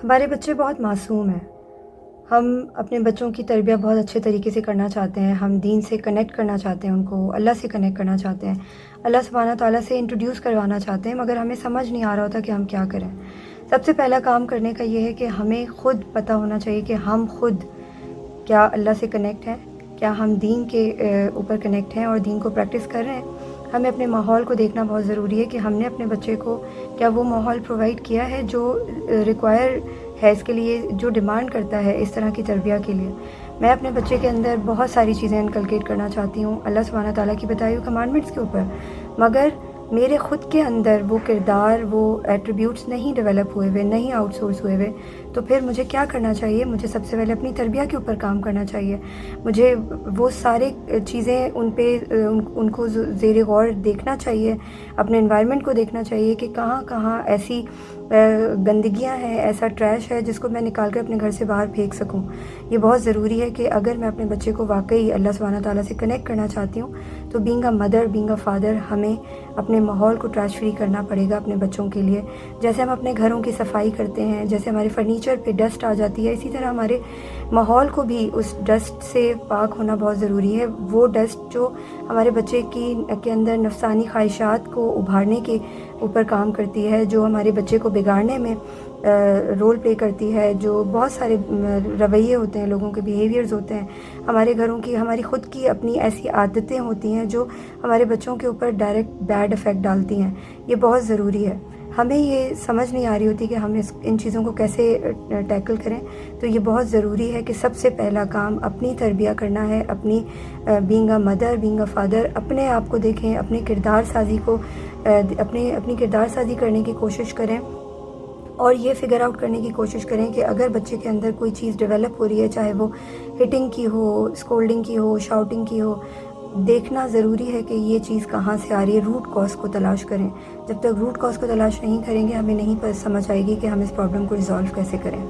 ہمارے بچے بہت معصوم ہیں۔ ہم اپنے بچوں کی تربیت بہت اچھے طریقے سے کرنا چاہتے ہیں، ہم دین سے کنیکٹ کرنا چاہتے ہیں، ان کو اللہ سے کنیکٹ کرنا چاہتے ہیں، اللہ سبحانہ تعالیٰ سے انٹروڈیوس کروانا چاہتے ہیں، مگر ہمیں سمجھ نہیں آ رہا ہوتا کہ ہم کیا کریں۔ سب سے پہلا کام کرنے کا یہ ہے کہ ہمیں خود پتہ ہونا چاہیے کہ ہم خود کیا اللہ سے کنیکٹ ہیں، کیا ہم دین کے اوپر کنیکٹ ہیں اور دین کو پریکٹس کر رہے ہیں۔ ہمیں اپنے ماحول کو دیکھنا بہت ضروری ہے کہ ہم نے اپنے بچے کو کیا وہ ماحول پرووائڈ کیا ہے جو ریکوائر ہے اس کے لیے، جو ڈیمانڈ کرتا ہے اس طرح کی تربیت کے لیے۔ میں اپنے بچے کے اندر بہت ساری چیزیں انکلکیٹ کرنا چاہتی ہوں اللہ سبحانہ تعالیٰ کی بتائی ہوئی کمانڈمنٹس کے اوپر، مگر میرے خود کے اندر وہ کردار، وہ ایٹریبیوٹس نہیں ڈیولپ ہوئے ہوئے، نہیں آؤٹ سورس ہوئے ہوئے، تو پھر مجھے کیا کرنا چاہیے؟ مجھے سب سے پہلے اپنی تربیت کے اوپر کام کرنا چاہیے۔ مجھے وہ سارے چیزیں ان کو زیر غور دیکھنا چاہیے، اپنے انوائرمنٹ کو دیکھنا چاہیے کہ کہاں کہاں ایسی گندگیاں ہیں، ایسا ٹریش ہے جس کو میں نکال کر اپنے گھر سے باہر پھینک سکوں۔ یہ بہت ضروری ہے کہ اگر میں اپنے بچے کو واقعی اللہ سبحانہ تعالیٰ سے کنیکٹ کرنا چاہتی ہوں تو being a mother, being a father, ہمیں اپنے ماحول کو ٹریش فری کرنا پڑے گا اپنے بچوں کے لیے۔ جیسے ہم اپنے گھروں کی صفائی کرتے ہیں، جیسے ہمارے فرنیچر پہ ڈسٹ آ جاتی ہے، اسی طرح ہمارے ماحول کو بھی اس ڈسٹ سے پاک ہونا بہت ضروری ہے۔ وہ ڈسٹ جو ہمارے بچے کے اندر نفسانی خواہشات کو ابھارنے کے اوپر کام کرتی ہے، جو ہمارے بچے کو بگاڑنے میں رول پلے کرتی ہے، جو بہت سارے رویے ہوتے ہیں، لوگوں کے بیہیویئرز ہوتے ہیں، ہمارے گھروں کی، ہماری خود کی اپنی ایسی عادتیں ہوتی ہیں جو ہمارے بچوں کے اوپر ڈائریکٹ بیڈ افیکٹ ڈالتی ہیں۔ یہ بہت ضروری ہے۔ ہمیں یہ سمجھ نہیں آ رہی ہوتی کہ ہم ان چیزوں کو کیسے ٹیکل کریں، تو یہ بہت ضروری ہے کہ سب سے پہلا کام اپنی تربیت کرنا ہے، اپنی being a mother, being a father, اپنے آپ کو دیکھیں، اپنے کردار سازی کو اپنی کردار سازی کرنے کی کوشش کریں اور یہ فگر آؤٹ کرنے کی کوشش کریں کہ اگر بچے کے اندر کوئی چیز ڈیولپ ہو رہی ہے، چاہے وہ ہٹنگ کی ہو، اسکولڈنگ کی ہو، شاؤٹنگ کی ہو، دیکھنا ضروری ہے کہ یہ چیز کہاں سے آ رہی ہے، روٹ کاز کو تلاش کریں۔ جب تک روٹ کاز کو تلاش نہیں کریں گے ہمیں نہیں سمجھ آئے گی کہ ہم اس پرابلم کو ریزالو کیسے کریں۔